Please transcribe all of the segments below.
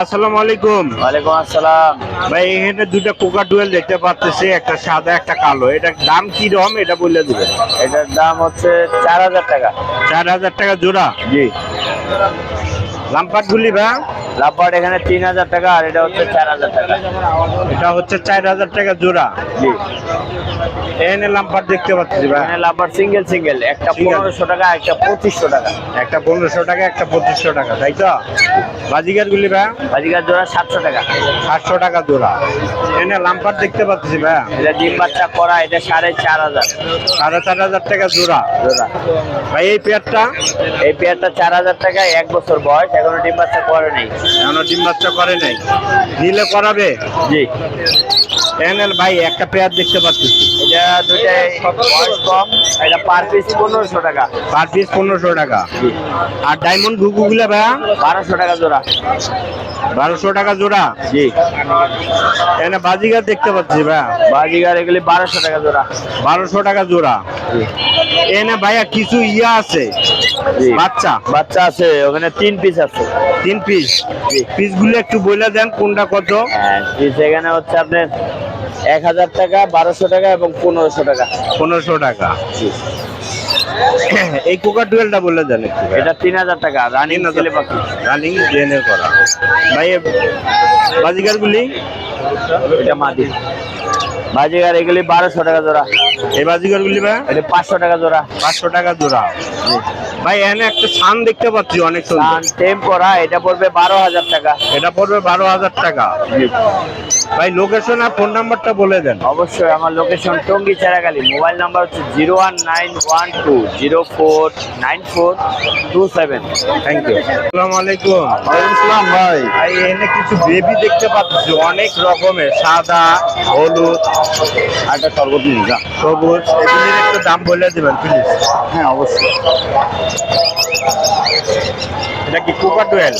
আসসালামু আলাইকুম। ওয়ালাইকুম আসসালাম। ভাই এখানে দুইটা কোকাডুয়েল দেখতে পাচ্ছি, একটা সাদা একটা কালো। এটার দাম কি রকম এটা বলে দিবেন। এটার দাম হচ্ছে 4000 টাকা। 4000 টাকা জোড়া। জি। লাম্পাট গুলি ভাই লাভবার্ড এখানে 3000 টাকা আর এটা হচ্ছে 4000 টাকা। এটা হচ্ছে 4000 টাকা জোড়া। জি। এখানে লাম্পাট দেখতে পাচ্ছি ভাই, এখানে লাভবার্ড সিঙ্গেল একটা Single। 1500 টাকা, একটা 2500 টাকা। একটা 1500 টাকা একটা 2500 টাকা, তাই তো? বাজিগার গুলি ভাই বাজিকার জোড়া 700 টাকা। 700 টাকা জোড়া। এখানে লাম্পাট দেখতে পাচ্ছি ভাই, এটা ডিম বাচ্চা করা, এটা 4500 4500 টাকা জোড়া। জোড়া। ভাই এই পেয়ারটা এই পেয়ারটা 4000 টাকা, 1 বছর বয়স, এখনো ডিম বাচ্চা করে নেই। এখনো ডিম বাচ্চা করে নাই, নিলে করাবে। জি। এখানে ভাই একটা পেয়ার দেখতে পাচ্ছি, এটা দুইটাই বয়স কম, এটা পার পিস 1500 টাকা। পার পিস 1500 টাকা। জি। আর ডায়মন্ড ঘুঘুগুলা ভাইয়া 1200 টাকা জোড়া। 1200 টাকা জোড়া। জি। এখানে বাজিগার দেখতে পাচ্ছি ভাইয়া বাজিকার এগুলি 1200 টাকা জোড়া। 1200 টাকা জোড়া। জি। এখানে ভাইয়া কিছু ইয়া আছে, জি। বাচ্চা বাচ্চা আছে ওখানে 3 পিস আছে। 3 পিস। জি। পিসগুলো একটু বলে দেন কোনটা কত। হ্যাঁ, পিস এখানে হচ্ছে আপনার 1000 টাকা, 1200 টাকা এবং 1500 টাকা। 1500 টাকা। জি। এই কোকা ডুয়েলটা বলে দেন একটু ভাইয়া। এটা 3000 টাকা রানিং 3000 ছেলে পাখি। রানিং ডিএনএ করা। ভাই বাজিগার গুলি এটা মাদি। বাজিকার এগুলি 1200 টাকা জোড়া। এই বাজিগার গুলি ভাই এটা 500 টাকা জোড়া। 500 টাকা জোড়া। ভাই এখানে একটা ছান দেখতে পাচ্ছি অনেক সুন্দর, সান টেম করা, এটা পড়বে 12000 টাকা। এটা পড়বে 12000 টাকা। ভাই লোকেশন আর ফোন নাম্বারটা বলে দেন। অবশ্যই আমার location Tongi Cheragali. Mobile number হচ্ছে 01912049427। Thank you. আসসালামু আলাইকুম। ইসলাম ভাই। ভাই এখানে কিছু বেবি দেখতে পাচ্ছি অনেক রকমের, সাদা, হলুদ, একটা শরবত নিন যা। সবুজ। এগুলির একটু দাম বলে দেবেন প্লিজ। হ্যাঁ অবশ্যই। এটা কি কোকা ডুয়েল?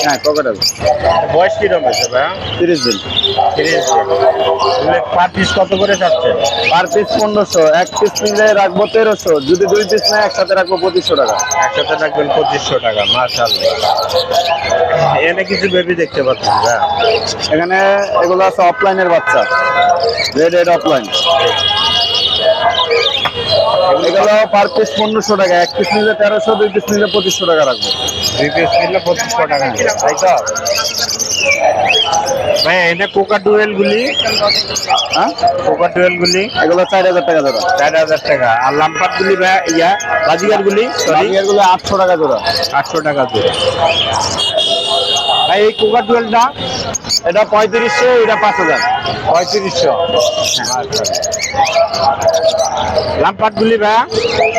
হ্যাঁ ক্রোকোডাইল। বয়স কিরকম হয়েছে ভাই? 30 দিন। 30 দিন। পার পিস কত করে চাচ্ছেন? পার পিস 1500, এক পিস নিলে রাখবো 1300, যদি 2 পিস নেয় একসাথে রাখবো 2500 টাকা। একসাথে রাখবেন 2500 টাকা। মাশাআল্লাহ। এখানে কিছু বেবি দেখতে পাচ্ছি ভাই। এখানে এগুলো আছে অফলাইনের বাচ্চা, রেড অফলাইন। এগুলো পার পিস 1500 টাকা, এক পিস নিলে 1300, 2 পিস নিলে 2500 টাকা রাখবো। 2 পিস নিলে 2500 টাকা, তাই তো? ভাই এখানে কোকা ডুয়েল গুলি, হ্যাঁ কোকা ডুয়েল গুলি এগুলো 4000 টাকা জোড়া। 4000 টাকা। আর লাম্পাট গুলি ভাই ইয়া বাজিগার গুলি সরি এগুলো 800 টাকা জোড়া। 800 টাকা জোড়া। ভাই এই কোকা ডুয়েলটা এটা 3500, এটা 5000। 3500। লাম্পাট গুলি ভাই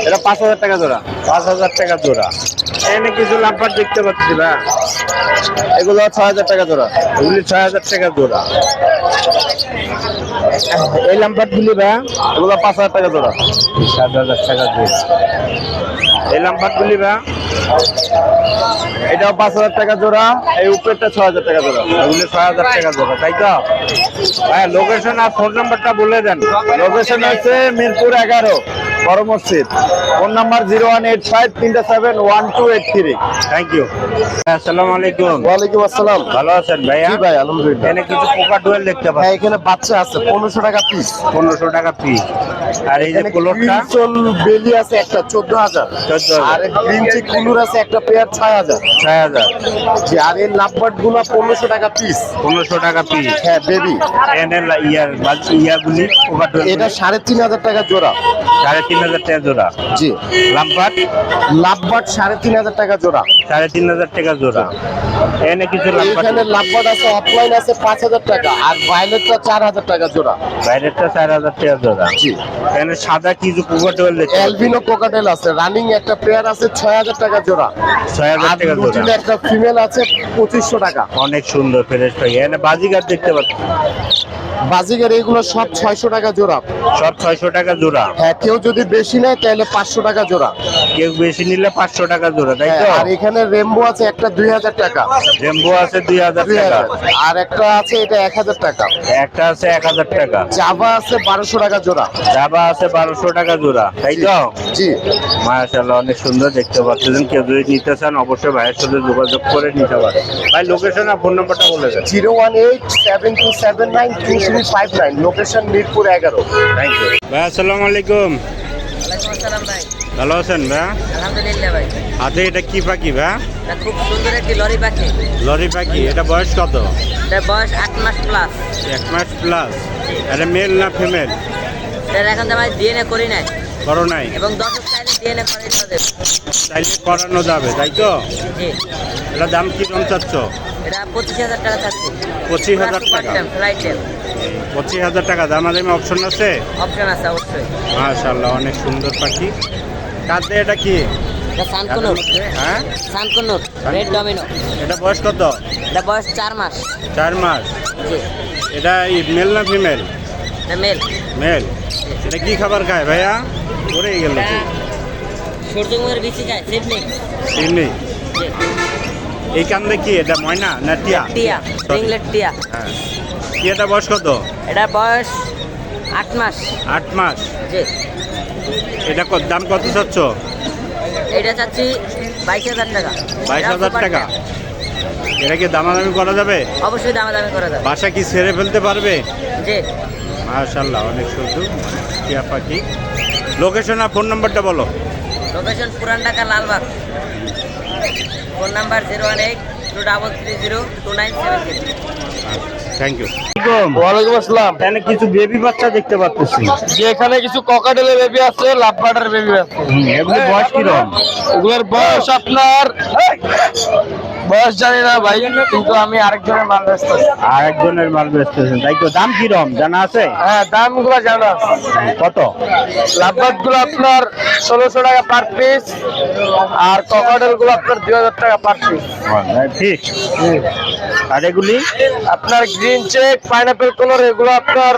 এটা 5000 টাকা জোড়া। 5000 টাকা জোড়া। এখানে কিছু লাম্পাট দেখতে পাচ্ছি ভাই, এগুলো 6000 টাকা জোড়া। এগুলি 6000 টাকা জোড়া। এই লাম্পাট গুলি ভাই এগুলো 5000 টাকা জোড়া। 7000 টাকা জোড়া। এই লাম্পাট গুলি ভাই এটাও 5000 টাকা জোড়া। এই উপরেরটা 6000 টাকা জোড়া। এগুলি 6000 টাকা জোড়া, তাই তো? ভাই লোকেশন আর ফোন নাম্বারটা বলে দেন। লোকেশন হচ্ছে মিরপুর 11 বড় মসজিদ। Phone number 01853371283। Thank you. আসসালামু আলাইকুম। ওয়ালাইকুম আসসালাম। ভালো আছেন ভাইয়া? জি ভাই আলহামদুলিল্লাহ। এখানে কিছু কোকা ডুয়েল দেখতে হ্যাঁ পাচ্ছি, এখানে বাচ্চা আছে 1500 টাকা পিস। 1500 টাকা পিস। আর এই যে এখানে কোলরটা ক্রিমসল বেলি আছে একটা 14000। 14,000। আর গ্রিন চিক কুলুর আছে একটা পেয়ার 6000। 6000। জি। আর এই লাভবার্ড গুলো 1500 টাকা পিস। 1500 টাকা পিস। হ্যাঁ বেবি। এখানে ইয়াগুলি কোকা ডুয়েল এটা 3500 টাকা জোড়া। 3500 টাকা জোড়া। জি। লাম্পাট লাভবার্ড 3500 টাকা জোড়া। 3500 টাকা জোড়া। এখানে কিছু লাম্পাট, এখানে লাভবার্ড আছে অফলাইন আছে 5000 টাকা, আর ভায়োলেটটা 4000 টাকা জোড়া। বাইরেরটা 4000 টাকা জোড়া। জি। এখানে সাদা কিছু কোকা ডুয়েল দেখতে পাচ্ছি, অ্যালবিনো কোকাটেল আছে রানিং, একটা পেয়ার আছে 6000 টাকা জোড়া। 6000 আর টাকা লুটিনে জোড়া। একটা ফিমেল আছে 2500 টাকা। অনেক সুন্দর ফ্রেশ পাখি। এখানে বাজিগার দেখতে পাচ্ছি, বাজিগার এগুলো সব 600 টাকা জোড়া। সব 600 টাকা জোড়া। হ্যাঁ কেউ যদি যদি বেশি নেয় তাহলে 500 টাকা জোড়া। কেউ বেশি নিলে 500 টাকা জোড়া, তাই তো? আর এখানে রেমবো আছে একটা 2000 টাকা। রেমবো আছে 2000 টাকা। আর একটা আছে এটা 1000 টাকা। একটা আছে 1000 টাকা। জাভা আছে 1200 টাকা জোড়া। জাভা আছে 1200 টাকা জোড়া, তাই তো? জি। মাশাআল্লাহ, অনেক সুন্দর দেখতে পাচ্ছেন। কেউ যদি নিতে চান অবশ্যই ভাইয়ের সাথে যোগাযোগ করে নিতে পারেন। ভাই লোকেশন আর ফোন নাম্বারটা বলে দেন। 01872792359, লোকেশন মিরপুর 11। থ্যাংক ইউ ভাই। আসসালামু আলাইকুম। ওয়ালাইকুম আসসালাম ভাই। ভালো আছেন ভাই? আলহামদুলিল্লাহ ভাই। আচ্ছা, এটা কি পাখি ভাই? এটা খুব সুন্দর একটি লরি পাখি। লরি পাখি, এটা বয়স কত? এটার বয়স 8 মাস প্লাস। 1 মাস প্লাস। এটা মেল না ফিমেল? এটা এখন তো ভাই ডিএনএ করি নাই করো নাই? এবং দর্শক চাইলে ডিএনএ করে দেওয়া যাবে। চাইলে করানো যাবে, তাই তো? জি। এটা দাম কি কম চাচ্ছ? এটা 25,000 টাকা চাচ্ছি। 25,000 টাকা। ফ্লাইট টেল 25,000 টাকা। দামাদামি অপশন আছে? অপশন আছে অবশ্যই। মাশাআল্লাহ, অনেক সুন্দর পাখি। কাঁদে, এটা কি? এটা সানকুনুর। হ্যাঁ, সানকুনুর রেড ডমিনো। এটা বয়স কত? এটা বয়স 4 মাস। 4 মাস। জি। এটা মেল না ফিমেল? এটা মেল। মেল। এটা কি খাবার খায় ভাইয়া? পড়েই গেল। সূর্যমুখীর বিচি খায় সিডনি। চিনি। জি। এই কান্দে কি? এটা ময়না না টিয়া? টিয়া, রিংলেট টিয়া। হ্যাঁ। টিয়াটা বয়স কত? এটা বয়স 8 মাস। 8 মাস। জি। এটা দাম কত চাচ্ছ? এটা চাচ্ছি 22,000 টাকা। 22,000 টাকা। এটা কি দামাদামি করা যাবে? অবশ্যই দামাদামি করা যাবে। বাসা কি ছেড়ে ফেলতে পারবে? জি। মাশাআল্লাহ, অনেক সুন্দর টিয়া পাখি। লোকেশন আর ফোন নাম্বারটা বলো। Location Puran Dhaka Lalbagh. Phone number 01823302973। Thank you. ওয়ালাইকুম আসসালাম। এখানে কিছু বেবি বাচ্চা দেখতে পাচ্ছি। যে এখানে কিছু ককাটেলের বেবি আছে, লাভবার্ডের বেবি আছে। এগুলো বয়স কিরকম? এগুলোর বয়স আপনার বয়স জানি না ভাই, কিন্তু আমি আরেকজনের মাল ব্যস্ত আছি। আর একজনের মাল বেচতেছেন, তাই তো? দাম কিরকম জানা আছে? হ্যাঁ, দামগুলো জানা আছে। কত? লাভবার্ড গুলো আপনার 1600 টাকা পার পিস, আর ককাটেল গুলো আপনার 2000 টাকা পার পিস। ঠিক। আর এগুলি আপনার গ্রিন চেক, পাইনাপেল কালার, এগুলো আপনার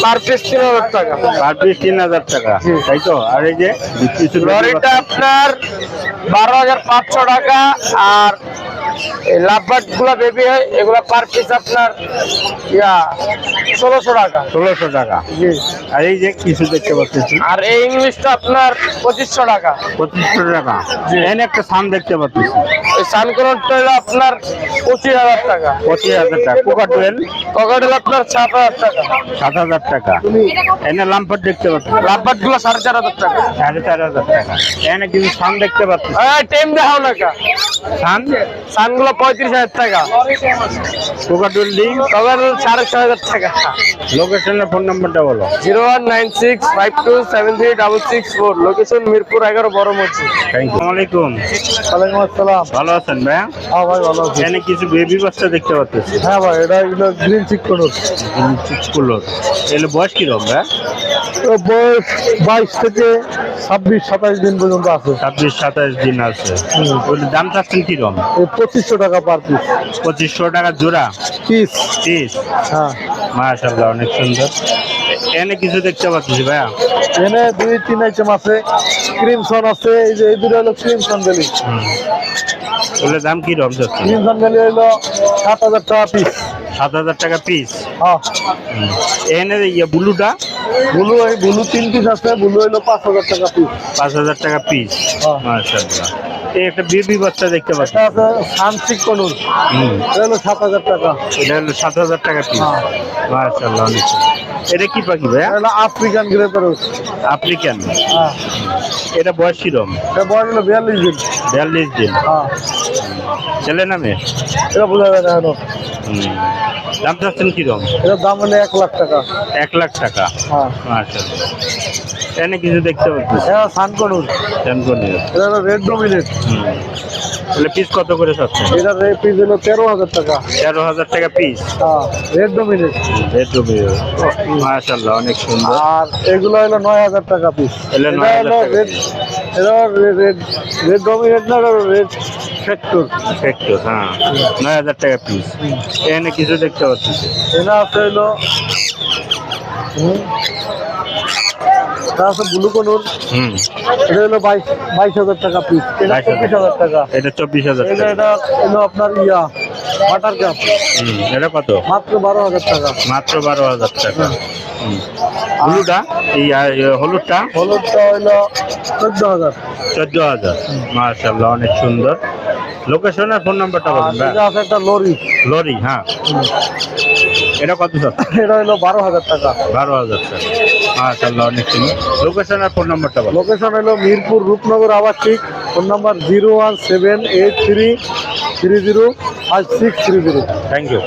পার পিস 3000 টাকা। পার পিস 3000 টাকা, তাই তো? আর এই যে কিছু লরিটা আপনার 12,500 টাকা। আর লাভবার্ড গুলা বেবি হয়, এগুলা পার পিস আপনার 1600 টাকা। 1600 টাকা। জি। আর এই যে কিছু দেখতে পাচ্ছি আর এই ইংলিশটা আপনার 2500 টাকা। 2500 টাকা। এখানে একটা সান দেখতে পাচ্ছি, এই সানকোনটা হলো আপনার 25,000 টাকা। 25,000 টাকা। কোকাটুয়েল ককাটেল আপনার 7,000 টাকা। 7,000 টাকা। এখানে লাম্পার দেখতে পাচ্ছি, লাভবার্ড গুলো 4,500 টাকা। 4,500 টাকা। এখানে কিছু সান দেখতে পাচ্ছি। টাইম দেখাও না কা। সান সানগুলো 35,000 টাকা। কোকাটুয়েল ডিম। ককাটেল 6,500 টাকা। লোকেশনের ফোন নাম্বারটা বলো। 01965263664, লোকেশন মিরপুর 11 বড় মসজিদ। Thank you. আসসালামু আলাইকুম। ওয়ালাইকুম আসসালাম। ভালো আছেন ভাইয়া? হ্যাঁ ভাই, ভালো আছি। এখানে কিছু বেবি বাচ্চা দেখতে পাচ্ছি। হ্যাঁ ভাই, এটা এগুলো গ্রিন চিক কোনোর। এগুলো বয়স কিরকম ভাই? বয়স 22 থেকে 26-27 দিন পর্যন্ত আছে। 26-27 দিন আছে। ওগুলোর দাম চাচ্ছেন কিরকম? 2500 টাকা পার পিস। 2500 টাকা জোড়া পিস। পিস। হ্যাঁ। মাশাআল্লাহ, অনেক সুন্দর। এখানে কিছু দেখতে পাচ্ছি ভাইয়া। এনে 2-3 আইটেম আছে। ক্রিমসন আছে, এই যে এই দুটো হলো ক্রিমসন ভ্যালি। ওগুলোর দাম কিরকম চাচ্ছেন? ক্রিমসন ভ্যালি হলো 7,000 টাকা পিস। 7,000 টাকা পিস। হ্যাঁ। এখানে ব্লুটা? ব্লু, এই ব্লু 3 পিস আছে। ব্লু হলো 5,000 টাকা পিস। 5,000 টাকা পিস। হ্যাঁ। মাশাআল্লাহ। এই একটা বেবি বাচ্চা দেখতে পাচ্ছি। এটা আছে সানচিক কোনুর, এটা হলো 7,000 টাকা। এটা হলো 7,000 টাকা পিস। হ্যাঁ। মাশাআল্লাহ, অনেক সুন্দর। এটা কি পাখি ভাইয়া? এটা হলো আফ্রিকান গ্রেপের। আফ্রিকান। হ্যাঁ। এটা বয়স কিরকম? এটা বয়স হলো 42 দিন। 42 দিন। হ্যাঁ। ছেলে না মেয়ে? এটা বোঝা যায় না এখনো। দাম চাচ্ছেন কিরকম? এটার দাম হলো 1 লাখ টাকা। 1 লাখ টাকা। হ্যাঁ। মাশাআল্লাহ। এখানে কিছু দেখতে পাচ্ছি। এটা সানকনুর, জানকনিয়া। এটা হলো রেড ডমিনেট। তাহলে পিস কত করে চাচ্ছেন? এটার রেট পিস হলো 13,000 টাকা। 13,000 টাকা পিস। হ্যাঁ, রেড ডমিনেট। মাশাআল্লাহ, অনেক সুন্দর। আর এগুলো হলো 9,000 টাকা পিস। এগুলো এটা 9,000 হলো টাকা রেড, এটা রেড ডমিনেট না, রেড ফ্যাক্টর। ফ্যাক্টর, হ্যাঁ। 9,000 টাকা পিস। এখানে কিছু দেখতে পাচ্ছি। এটা আছে হলো এটা আছে ব্লু কনুর, হুম, এটা হলো 22,000 টাকা পিস, এটা 24,000 টাকা। এটা 24,000 এটা টাকা। এটা হলো আপনার বাটার কাপ, এটা কত? মাত্র 12,000 টাকা। মাত্র 12,000 টাকা। হলুদটা এই হলুদটা হলুদটা হলো 14,000। 14,000। মাশাআল্লাহ, অনেক সুন্দর। লোকেশন আর ফোন নাম্বারটা আর বলুন ভাই। এটা আছে একটা লরি, লরি, হ্যাঁ, এটা কত স্যার? এটা হলো 12,000 টাকা। 12,000 টাকা। মাশাআল্লাহ, অনেক সুন্দর। লোকেশন আর ফোন নাম্বারটা বলুন। লোকেশন হলো মিরপুর রূপনগর আবাসিক, ফোন নাম্বার 01783305630। Thank you.